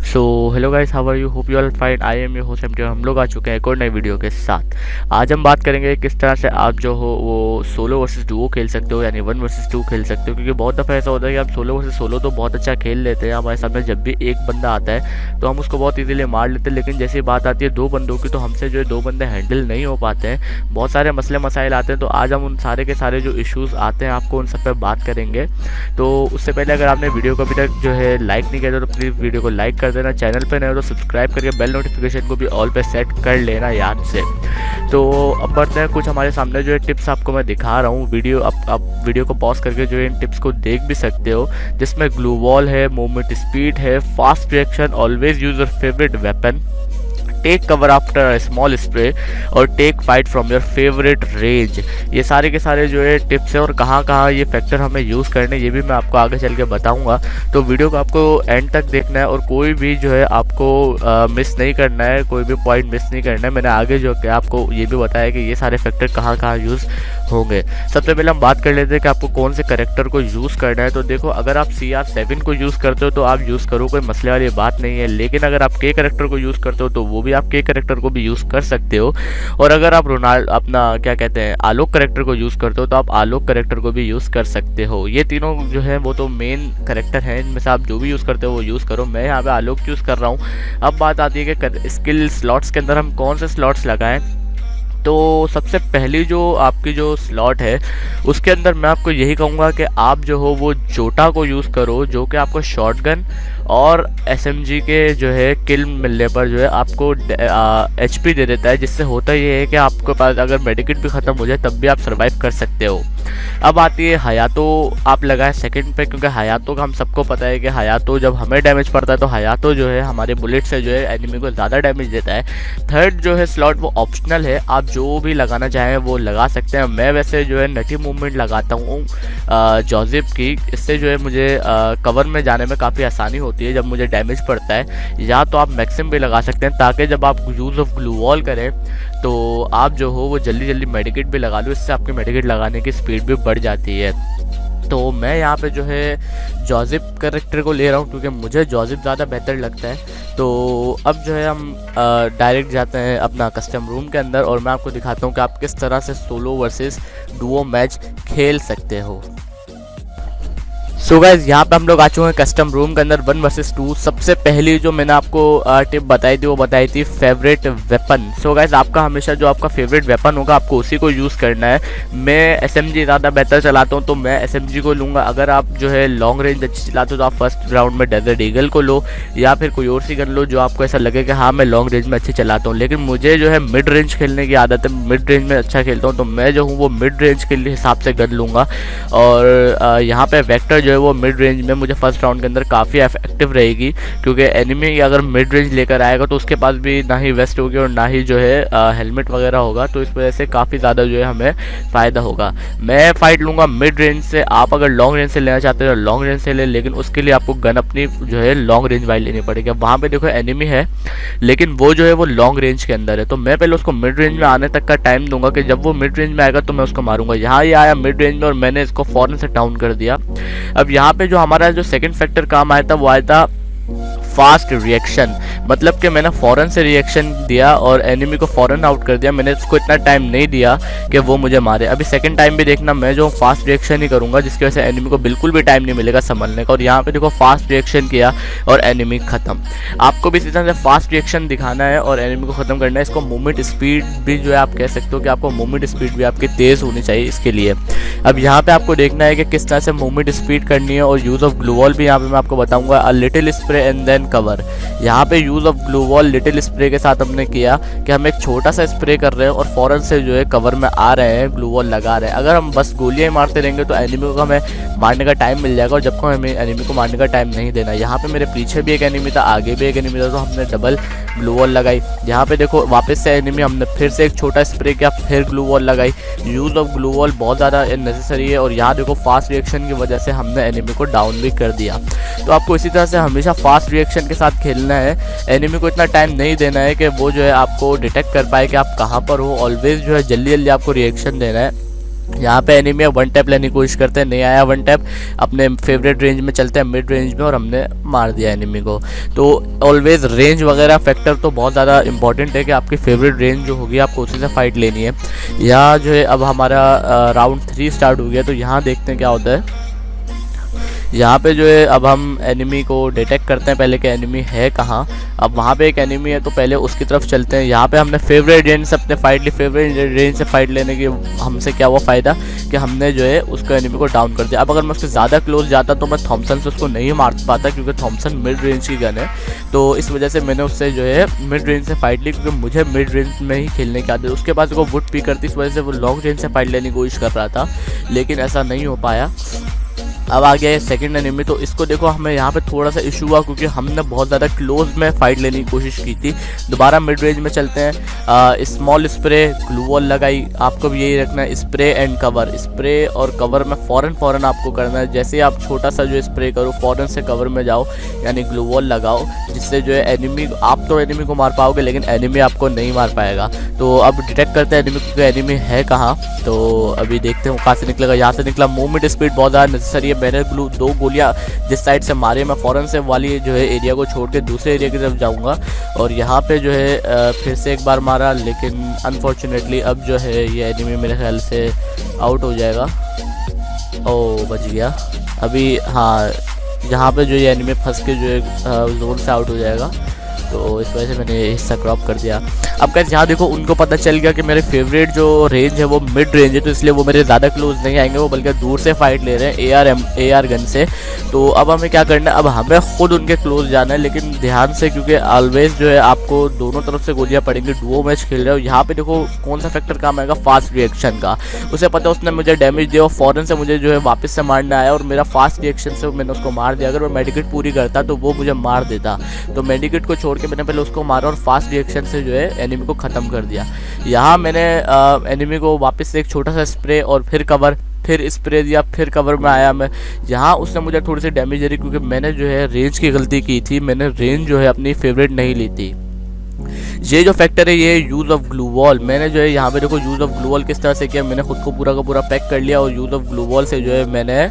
So hello guys, how are you? Hope you all fine. I am your host MT. हम लोग आ चुके हैं एक और नई वीडियो के साथ। आज हम बात करेंगे किस तरह से आप जो हो वो सोलो वर्सेस डुओ खेल सकते हो, यानी 1 वर्सेस 2 खेल सकते हो। क्योंकि बहुत दफ़ा ऐसा होता है कि आप सोलो वर्सेस सोलो तो बहुत अच्छा खेल लेते हैं, हमारे सामने जब भी एक बंदा आता है तो हम उसको बहुत ईजिली मार लेते हैं। लेकिन जैसी बात आती है 2 बंदों की, तो हमसे जो है 2 बंदे हैंडल नहीं हो पाते हैं, बहुत सारे मसले मसाइल आते हैं। तो आज हम उन सारे के सारे जो इश्यूज़ आते हैं आपको उन सब पर बात करेंगे। तो उससे पहले अगर आपने वीडियो को अभी तक जो है लाइक नहीं किया तो प्लीज़ वीडियो को लाइक कर देना। चैनल पर नए हो तो सब्सक्राइब करके बेल नोटिफिकेशन को भी ऑल पे सेट कर लेना याद से। तो अब बढ़ते हैं, कुछ हमारे सामने जो है टिप्स आपको मैं दिखा रहा हूँ। वीडियो आप वीडियो को पॉज करके जो है इन टिप्स को देख भी सकते हो, जिसमें ग्लू वॉल है, मूवमेंट स्पीड है, fast reaction, always use your favourite weapon, take cover after small spray और take fight from your favourite range. ये सारे के सारे जो है टिप्स है और कहाँ कहाँ ये फैक्टर हमें यूज़ करने, ये भी मैं आपको आगे चल के बताऊँगा। तो वीडियो को आपको एंड तक देखना है और कोई भी जो है आपको मिस नहीं करना है, कोई भी पॉइंट मिस नहीं करना है। मैंने आगे जो कि आपको ये भी बताया कि ये सारे फैक्टर कहाँ कहाँ यूज़ होंगे। सबसे पहले हम बात कर लेते हैं कि आपको कौन से करेक्टर को यूज़ करना है। तो देखो, अगर आप CR7 को यूज़ करते हो तो आप यूज़ करो, कोई मसले वाली बात नहीं है। लेकिन अगर आप के करेक्टर को यूज़ करते हो तो वो भी आप के करेक्टर को भी यूज़ कर सकते हो। और अगर आप अपना क्या कहते हैं आलोक करेक्टर को यूज़ करते हो तो आप आलोक करेक्टर को भी यूज़ कर सकते हो। ये तीनों जो है वो तो मेन करेक्टर हैं, इनमें से आप जो भी यूज़ करते हो वो यूज़ करो। मैं यहाँ पे आलोक यूज़ कर रहा हूँ। अब बात आती है कि स्किल स्लॉट्स के अंदर हम कौन से स्लॉट्स लगाएं। तो सबसे पहली जो आपकी जो स्लॉट है उसके अंदर मैं आपको यही कहूँगा कि आप जो हो वो जोटा को यूज़ करो, जो कि आपको शॉटगन और SMG के जो है किल मिलने पर जो है आपको HP दे देता है। जिससे होता ये है कि आपके पास अगर मेडिकेट भी ख़त्म हो जाए तब भी आप सर्वाइव कर सकते हो। अब आती है हयातो, आप लगाएं सेकंड पे, क्योंकि हयातो का हम सबको पता है कि हयातो जब हमें डैमेज पड़ता है तो हयातो जो है हमारे बुलेट से जो है एनिमी को ज़्यादा डैमेज देता है। थर्ड जो है स्लॉट वो ऑप्शनल है, आप जो भी लगाना चाहें वो लगा सकते हैं। मैं वैसे जो है नटी मूवमेंट लगाता हूँ जोजिप की, इससे जो है मुझे कवर में जाने में काफ़ी आसानी होती है जब मुझे डैमेज पड़ता है। या तो आप मैक्सिम भी लगा सकते हैं ताकि जब आप यूज़ ऑफ ग्लू वॉल करें तो आप जो हो वो जल्दी जल्दी मेडिकेट भी लगा लो, इससे आपकी मेडिकेट लगाने की स्पीड भी बढ़ जाती है। तो मैं यहाँ पे जो है जोजिप कैरेक्टर को ले रहा हूँ क्योंकि मुझे जोजिप ज़्यादा बेहतर लगता है। तो अब जो है हम डायरेक्ट जाते हैं अपना कस्टम रूम के अंदर और मैं आपको दिखाता हूँ कि आप किस तरह से सोलो वर्सेस डुओ मैच खेल सकते हो। सो गाइज, यहाँ पे हम लोग आ चुके हैं कस्टम रूम के अंदर 1 वर्सेस 2। सबसे पहली जो मैंने आपको टिप बताई थी वो बताई थी फेवरेट वेपन। सो गाइज, आपका हमेशा जो आपका फेवरेट वेपन होगा आपको उसी को यूज़ करना है। मैं SMG ज़्यादा बेहतर चलाता हूँ तो मैं SMG को लूँगा। अगर आप जो है लॉन्ग रेंज अच्छी चलाते हो तो आप फर्स्ट राउंड में डेजर्ट ईगल को लो या फिर कोई और सी गन लो जो आपको ऐसा लगे कि हाँ मैं लॉन्ग रेंज में अच्छी चलाता हूँ। लेकिन मुझे जो है मिड रेंज खेलने की आदत है, मिड रेंज में अच्छा खेलता हूँ, तो मैं जो हूँ वो मिड रेंज के लिए हिसाब से गन लूँगा। और यहाँ पे वेक्टर जो है वो मिड रेंज में मुझे फर्स्ट राउंड के अंदर काफ़ी इफेक्टिव रहेगी, क्योंकि एनिमी अगर मिड रेंज लेकर आएगा तो उसके पास भी ना ही वेस्ट होगी और ना ही जो है हेलमेट वगैरह होगा। तो इस वजह से काफ़ी ज़्यादा जो है हमें फ़ायदा होगा। मैं फाइट लूँगा मिड रेंज से। आप अगर लॉन्ग रेंज से लेना चाहते हो तो लॉन्ग रेंज से ले, लेकिन उसके लिए आपको गन अपनी जो है लॉन्ग रेंज वाली लेनी पड़ेगी। वहाँ पर देखो एनिमी है लेकिन वो जो है वो लॉन्ग रेंज के अंदर है, तो मैं पहले उसको मिड रेंज में आने तक का टाइम दूंगा कि जब वो मिड रेंज में आएगा तो मैं उसको मारूंगा। यहाँ ये आया मिड रेंज में और मैंने इसको फौरन से डाउन कर दिया। अब यहाँ पे जो हमारा जो सेकंड फैक्टर काम आया था वो आया था फास्ट रिएक्शन। मतलब कि मैंने फ़ौरन से रिएक्शन दिया और एनिमी को फ़ौरन आउट कर दिया। मैंने उसको इतना टाइम नहीं दिया कि वो मुझे मारे। अभी सेकंड टाइम भी देखना, मैं जो फास्ट रिएक्शन ही करूंगा जिसकी वजह से एनिमी को बिल्कुल भी टाइम नहीं मिलेगा संभलने का। और यहाँ पे देखो फास्ट रिएक्शन किया और एनिमी ख़त्म। आपको भी इसी तरह से फास्ट रिएक्शन दिखाना है और एनिमी को ख़त्म करना है। इसको मूवमेंट स्पीड भी जो है आप कह सकते हो कि आपको मूवमेंट स्पीड भी आपकी तेज़ होनी चाहिए इसके लिए। अब यहाँ पे आपको देखना है कि किस तरह से मूवमेंट स्पीड करनी है और यूज़ ऑफ ग्लू वॉल भी यहाँ पे मैं आपको बताऊंगा। A little spray and then cover. यहाँ पे use of glue wall little spray के साथ हमने किया कि हम एक छोटा सा स्प्रे कर रहे हैं और फ़ौरन से जो है कवर में आ रहे हैं, ग्लू वॉल लगा रहे हैं। अगर हम बस गोलियाँ मारते रहेंगे तो एनिमी को हमें मारने का टाइम मिल जाएगा और जबकि हमें एनिमी को मारने का टाइम नहीं देना। यहाँ पे मेरे पीछे भी एक एनिमी था, आगे भी एक एनिमी था, तो हमने डबल ग्लू वॉल लगाई। यहाँ पे देखो वापस से एनिमी, हमने फिर से एक छोटा स्प्रे किया, फिर ग्लू वॉल लगाई। यूज़ ऑफ ग्लू वॉल बहुत ज़्यादा नेसेसरी है और यहाँ देखो फास्ट रिएक्शन की वजह से हमने एनिमी को डाउन भी कर दिया। तो आपको इसी तरह से हमेशा फास्ट रिएक्शन के साथ खेलना है। एनिमी को इतना टाइम नहीं देना है कि वो जो है आपको डिटेक्ट कर पाए कि आप कहाँ पर हो। ऑलवेज जो है जल्दी जल्दी आपको रिएक्शन देना है। यहाँ पे एनिमी वन टैप लेने की कोशिश करते हैं, नहीं आया वन टैप, अपने फेवरेट रेंज में चलते हैं मिड रेंज में और हमने मार दिया एनिमी को। तो ऑलवेज रेंज वगैरह फैक्टर तो बहुत ज़्यादा इंपॉर्टेंट है कि आपकी फेवरेट रेंज जो होगी आपको उसी से फाइट लेनी है। यहाँ जो है अब हमारा राउंड 3 स्टार्ट हो गया, तो यहाँ देखते हैं क्या होता है। यहाँ पे जो है अब हम एनिमी को डिटेक्ट करते हैं पहले कि एनिमी है कहाँ। अब वहाँ पे एक एनिमी है तो पहले उसकी तरफ चलते हैं। यहाँ पे हमने फेवरेट रेंज से अपने फाइट ली, फेवरेट रेंज से फाइट लेने की हमसे क्या हुआ फ़ायदा कि हमने जो है उसको एनिमी को डाउन कर दिया। अब अगर मैं उसके ज़्यादा क्लोज जाता तो मैं थॉमसन से उसको नहीं मार पाता, क्योंकि थॉमसन मिड रेंज की गन है। तो इस वजह से मैंने उससे जो है मिड रेंज से फाइट ली, क्योंकि मुझे मिड रेंज में ही खेलने की आदत। उसके बाद वो वुड पी करती, इस वजह से वो लॉन्ग रेंज से फाइट लेने की कोशिश कर रहा था, लेकिन ऐसा नहीं हो पाया। अब आ गया है सेकंड एनिमी, तो इसको देखो हमें यहाँ पे थोड़ा सा इशू हुआ, क्योंकि हमने बहुत ज़्यादा क्लोज में फाइट लेने की कोशिश की थी। दोबारा मिड रेंज में चलते हैं, स्मॉल स्प्रे, ग्लू वॉल लगाई। आपको भी यही रखना है, स्प्रे एंड कवर। स्प्रे और कवर में फ़ौरन आपको करना है। जैसे आप छोटा सा जो स्प्रे करो फ़ौरन से कवर में जाओ, यानी ग्लू वॉल लगाओ, जिससे जो है एनिमी, आप तो एनिमी को मार पाओगे लेकिन एनिमी आपको नहीं मार पाएगा। तो अब डिटेक्ट करते हैं एनिमी को, एनिमी है कहाँ। तो अभी देखते हैं कहाँ से निकलेगा। यहाँ से निकला। मूवमेंट स्पीड बहुत ज़्यादा नेसेसरी है। मैंने 2 गोलियां जिस साइड से मारे, मैं फ़ौरन से वाली जो है एरिया को छोड़ के दूसरे एरिया की तरफ जाऊंगा। और यहाँ पे जो है फिर से एक बार मारा, लेकिन अनफॉर्चुनेटली अब जो है ये एनिमी मेरे ख्याल से आउट हो जाएगा। ओ बच गया अभी। हाँ, यहाँ पे जो ये एनिमी फंस के जो है जोन से आउट हो जाएगा, तो इस वजह से मैंने हिस्सा क्रॉप कर दिया। अब कैसे यहाँ देखो उनको पता चल गया कि मेरे फेवरेट जो रेंज है वो मिड रेंज है, तो इसलिए वो मेरे ज़्यादा क्लोज नहीं आएंगे, वो बल्कि दूर से फाइट ले रहे हैं AR गन से। तो अब हमें क्या करना है, अब हमें खुद उनके क्लोज जाना है, लेकिन ध्यान से, क्योंकि ऑलवेज जो है आपको दोनों तरफ से गोलियाँ पड़ेंगी। डुओ मैच खेल रहे हो। यहाँ पे देखो कौन सा फैक्टर काम आएगा, फास्ट रिएक्शन का। उसे पता है उसने मुझे डैमेज दिया और फ़ौरन से मुझे जो है वापस से मारना आया, और मेरा फास्ट रिएक्शन से मैंने उसको मार दिया। अगर वो मेडिकेट पूरी करता तो वो मुझे मार देता, तो मेडिकेट को छोड़ के मैंने पहले उसको मारा और फास्ट रिएक्शन से जो है एनिमी को ख़त्म कर दिया। यहाँ मैंने एनिमी को वापस से एक छोटा सा स्प्रे और फिर कवर, फिर स्प्रे दिया, फिर कवर में आया मैं। यहाँ उसने मुझे थोड़ी सी डैमेज दे रही, क्योंकि मैंने जो है रेंज की गलती की थी। मैंने रेंज जो है अपनी फेवरेट नहीं ली थी। ये जो फैक्टर है ये यूज़ ऑफ ग्लू वॉल। मैंने जो है यहाँ पे देखो यूज़ ऑफ ग्लू वॉल किस तरह से किया। मैंने खुद को पूरा का पूरा पैक कर लिया और यूज़ ऑफ ग्लू वॉल से जो है मैंने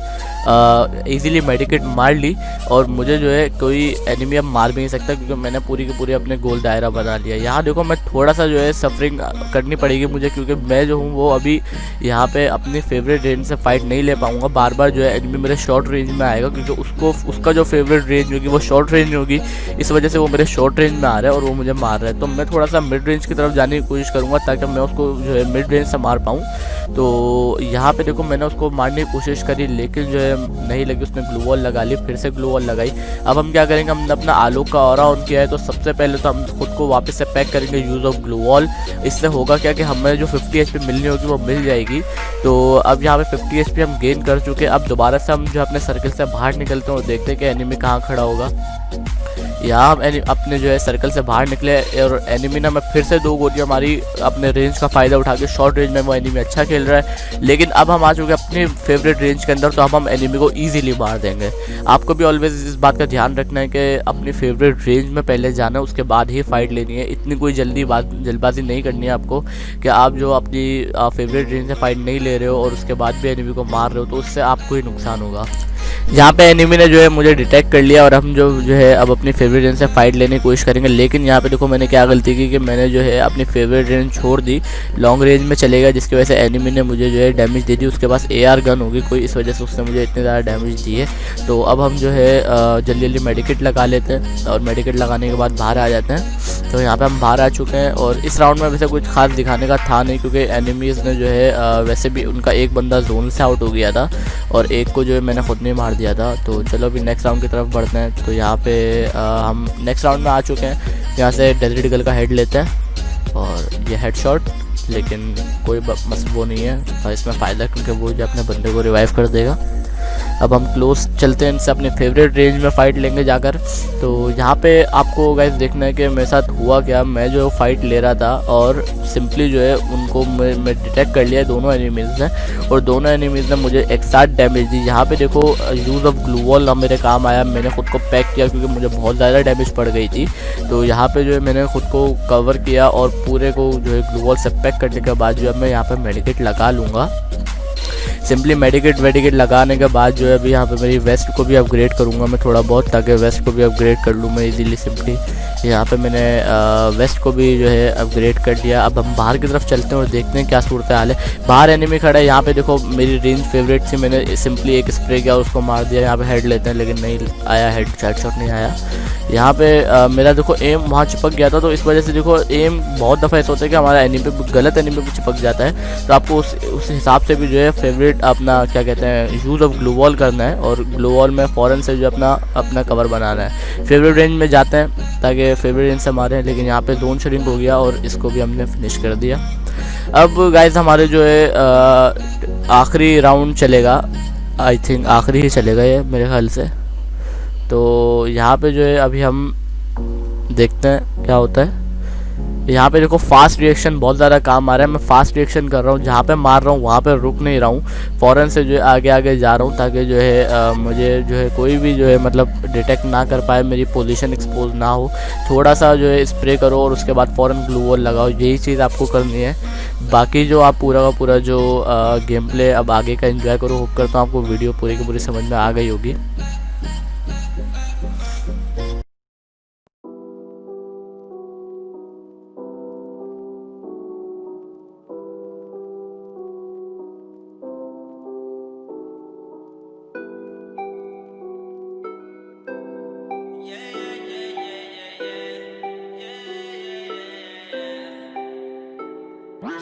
इजीली मेडिकेट मार ली, और मुझे जो है कोई एनिमी अब मार भी नहीं सकता, क्योंकि मैंने पूरी के पूरी अपने गोल दायरा बना लिया। यहाँ देखो मैं थोड़ा सा जो है सफरिंग करनी पड़ेगी मुझे, क्योंकि मैं जो हूँ वो अभी यहाँ पे अपनी फेवरेट रेंज से फाइट नहीं ले पाऊँगा। बार बार जो है एनिमी मेरे शॉर्ट रेंज में आएगा, क्योंकि उसका जो फेवरेट रेंज होगी वो शॉर्ट रेंज होगी, इस वजह से वो मेरे शॉर्ट रेंज में आ रहा है और वो मुझे मार रहा है। तो मैं थोड़ा सा मिड रेंज की तरफ जाने की कोशिश करूँगा, ताकि मैं उसको जो है मिड रेंज से मार पाऊँ। तो यहाँ पे देखो मैंने उसको मारने की कोशिश करी, लेकिन जो है नहीं लगी। उसने ग्लू वॉल लगा ली, फिर से ग्लू वॉल लगाई। अब हम क्या करेंगे, हमने अपना आलोक का ऑरा ऑन किया है, तो सबसे पहले तो हम खुद को वापस से पैक करेंगे यूज़ ऑफ ग्लू वॉल। इससे होगा क्या कि हमें जो 50 HP मिलनी होगी वो मिल जाएगी। तो अब यहाँ पे 50 HP हम गेन कर चुके हैं। अब दोबारा से हम जो अपने सर्कल से बाहर निकलते हैं और देखते हैं कि एनिमी कहाँ खड़ा होगा। यहाँ हम अपने जो है सर्कल से बाहर निकले और एनिमी ने हमें फिर से 2 गोलियाँ मारी, अपने रेंज का फ़ायदा उठा के। शॉर्ट रेंज में वो एनिमी अच्छा खेल रहा है, लेकिन अब हम आ चुके हैं अपने फेवरेट रेंज के अंदर, तो अब हम एनिमी को ईजिली मार देंगे। आपको भी ऑलवेज इस बात का ध्यान रखना है कि अपनी फेवरेट रेंज में पहले जाना है, उसके बाद ही फाइट लेनी है। इतनी कोई जल्दबाजी नहीं करनी है आपको कि आप जो अपनी फेवरेट रेंज से फाइट नहीं ले रहे हो और उसके बाद भी एनिमी को मार रहे हो, तो उससे आपको ही नुकसान होगा। यहाँ पे एनिमी ने जो है मुझे डिटेक्ट कर लिया और हम जो है अब अपनी फेवरेट रेंज से फाइट लेने की कोशिश करेंगे। लेकिन यहाँ पे देखो मैंने क्या गलती की कि मैंने जो है अपनी फेवरेट रेंज छोड़ दी, लॉन्ग रेंज में चले गया, जिसकी वजह से एनिमी ने मुझे जो है डैमेज दे दी। उसके पास AR गन होगी कोई, इस वजह से उसने मुझे इतने ज़्यादा डैमेज दिए। तो अब हम जो है जल्दी जल्दी मेडिकेट लगा लेते हैं, और मेडिकेट लगाने के बाद बाहर आ जाते हैं। तो यहाँ पर हम बाहर आ चुके हैं, और इस राउंड में वैसे कुछ खास दिखाने का था नहीं, क्योंकि एनिमीज़ ने जो है वैसे भी उनका एक बंदा जोन से आउट हो गया था और एक को जो है मैंने खुद नहीं मार दिया था। तो चलो अभी नेक्स्ट राउंड की तरफ बढ़ते हैं। तो यहाँ पे हम नेक्स्ट राउंड में आ चुके हैं। यहाँ से डेजर्ट ईगल का हेड लेते हैं और ये हेड शॉट, लेकिन कोई वो नहीं है और इसमें फ़ायदा, क्योंकि वो जो अपने बंदे को रिवाइव कर देगा। अब हम क्लोज चलते हैं, इनसे अपने फेवरेट रेंज में फ़ाइट लेंगे जाकर। तो यहाँ पे आपको गाइस देखना है कि मेरे साथ हुआ क्या। मैं जो फाइट ले रहा था और सिंपली जो है उनको मैं डिटेक्ट कर लिया दोनों एनिमीज़ ने, और दोनों एनिमीज़ ने मुझे एक साथ डैमेज दी। यहाँ पे देखो यूज़ ऑफ ग्लू वॉल मेरे काम आया, मैंने खुद को पैक किया क्योंकि मुझे बहुत ज़्यादा डैमेज पड़ गई थी। तो यहाँ पे जो है मैंने खुद को कवर किया और पूरे को जो है ग्लू वॉल से पैक करने के बाद जो है मैं यहाँ पर मेडिकेट लगा लूँगा। सिंपली मेडिकेट लगाने के बाद जो है अभी यहाँ पे मेरी वेस्ट को भी अपग्रेड करूँगा मैं थोड़ा बहुत, ताकि वेस्ट को भी अपग्रेड कर लूँ मैं इजीली। सिंपली यहाँ पे मैंने वेस्ट को भी जो है अपग्रेड कर लिया। अब हम बाहर की तरफ चलते हैं और देखते हैं क्या सूरत हाल है। बाहर एनिमी खड़ा है, यहाँ पे देखो मेरी रेंज फेवरेट थी, मैंने सिंपली एक स्प्रे किया उसको मार दिया। यहाँ पे हेड लेते हैं लेकिन नहीं आया, हेड शॉट नहीं आया। यहाँ पे मेरा देखो एम वहाँ चिपक गया था, तो इस वजह से देखो एम बहुत दफ़ा ऐसा होता है कि हमारा एनिमी पे गलत एनिमी पे चिपक जाता है। तो आपको उस हिसाब से भी जो है फेवरेट अपना क्या कहते हैं यूज़ ऑफ ग्लू वॉल करना है, और ग्लू वॉल में फ़ौरन से जो अपना कवर बनाना है। फेवरेट रेंज में जाते हैं ताकि फेवरेट रेंज से मारें, लेकिन यहाँ पे जोन शेडिंग हो गया और इसको भी हमने फिनिश कर दिया। अब गाइस हमारे जो है आखिरी राउंड चलेगा, आई थिंक आखिरी ही चलेगा ये मेरे ख्याल से। तो यहाँ पे जो है अभी हम देखते हैं क्या होता है। यहाँ पे देखो फास्ट रिएक्शन बहुत ज़्यादा काम आ रहा है, मैं फास्ट रिएक्शन कर रहा हूँ, जहाँ पे मार रहा हूँ वहाँ पे रुक नहीं रहा हूँ, फ़ौरन से जो है आगे आगे जा रहा हूँ, ताकि जो है मुझे जो है कोई भी जो है मतलब डिटेक्ट ना कर पाए, मेरी पोजीशन एक्सपोज ना हो। थोड़ा सा जो है स्प्रे करो और उसके बाद फ़ौरन ग्लू वॉल लगाओ, यही चीज़ आपको करनी है। बाकी जो आप पूरा का पूरा जो गेम प्ले अब आगे का एंजॉय करो। होप करता हूँ आपको वीडियो पूरी की पूरी समझ में आ गई होगी।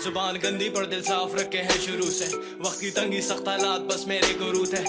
जुबान गंदी पर दिल साफ रखे हैं शुरू से, वक्त की तंगी सख्त हालात बस मेरे गुरूत है।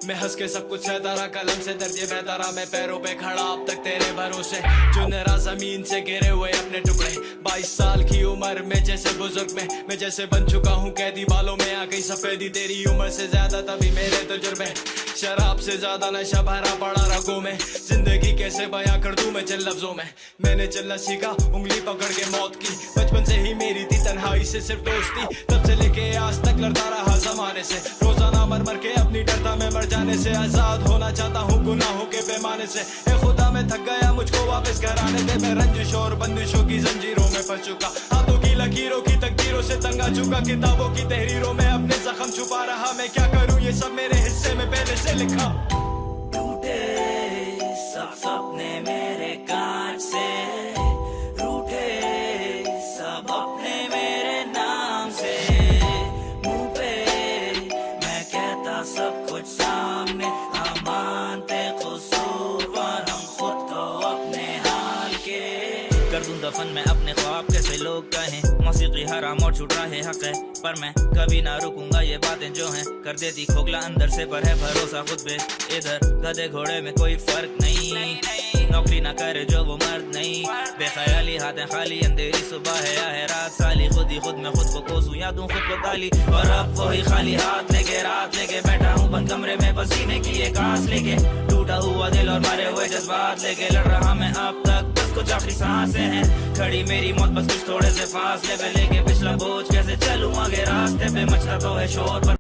मैं हंस के सब कुछ सहता रहा, कलम से दर्द ये बहता रहा, मैं पैरों पे खड़ा अब तक तेरे भरोसे। जो नरा जमीन से गिरे हुए अपने टुकड़े, 22 साल की उम्र में जैसे बुजुर्ग में मैं जैसे बन चुका हूँ कैदी, बालों में आ गई सफेदी, तेरी उम्र से ज्यादा तभी मेरे तजुर्बे। शराब से ज्यादा नशा भरा पड़ा रगों में, जिंदगी कैसे बयां कर दूं मैं चंद लफ्जों में। मैंने चलना सीखा उंगली पकड़ के मौत की, बचपन से ही मेरी थी तन्हाई से सिर्फ दोस्ती, तब से लेके आज तक लड़ता रहा जमाने से। रोजाना मर मर के अपनी डरता मैं मर जाने से, आजाद होना चाहता हूँ गुनाहों के पैमाने से। ए खुदा मैं थक गया, मुझको वापस घर आने दे, मैं रंजिशों और बंदिशों की जंजीरों में फंस चुका, हाथों की लकीरों की तकदीरों से तंग आ चुका, किताबों की तहरीरों में अपने जख्म छुपा रहा। मैं क्या करूँ ये सब मेरे हिस्से में पहले से लिखा। टूटे सब सपने मेरे कांच से, रूठे सब अपने मेरे नाम से, मुंह पे मैं कहता सब कुछ सामने, हम मानते कसूरवार हम खुद को अपने हाल के। कर दूं दफन मैं अपने ख्वाब कैसे लोग कहें, मौसीकी हराम और छुट रहा है हक है, पर मैं कभी ना रुकूंगा ये बातें जो हैं, कर देती खोखला अंदर से पर है भरोसा खुद पे। इधर गधे घोड़े में कोई फर्क नहीं, नौकरी ना करे जो वो मर्द नहीं, बेख्याली हाथें खाली, अंधेरी सुबह है या है रात, साली खुद ही खुद में खुद को कोसूं या दूं खुद को गाली। और अब वही खाली हाथ लेके रात लेके बैठा हूँ बंद कमरे में, बस जीने की एक आस लेके, टूटा हुआ दिल और मारे हुए जज्बात लेके लड़ रहा मैं अब तक, बस कुछ आखिरी सांसें हैं, खड़ी मेरी मौत बस कुछ थोड़े से फासले पे लेके, पिछला बोझ कैसे चलूं आगे रास्ते पे, मचता तो है शोर पर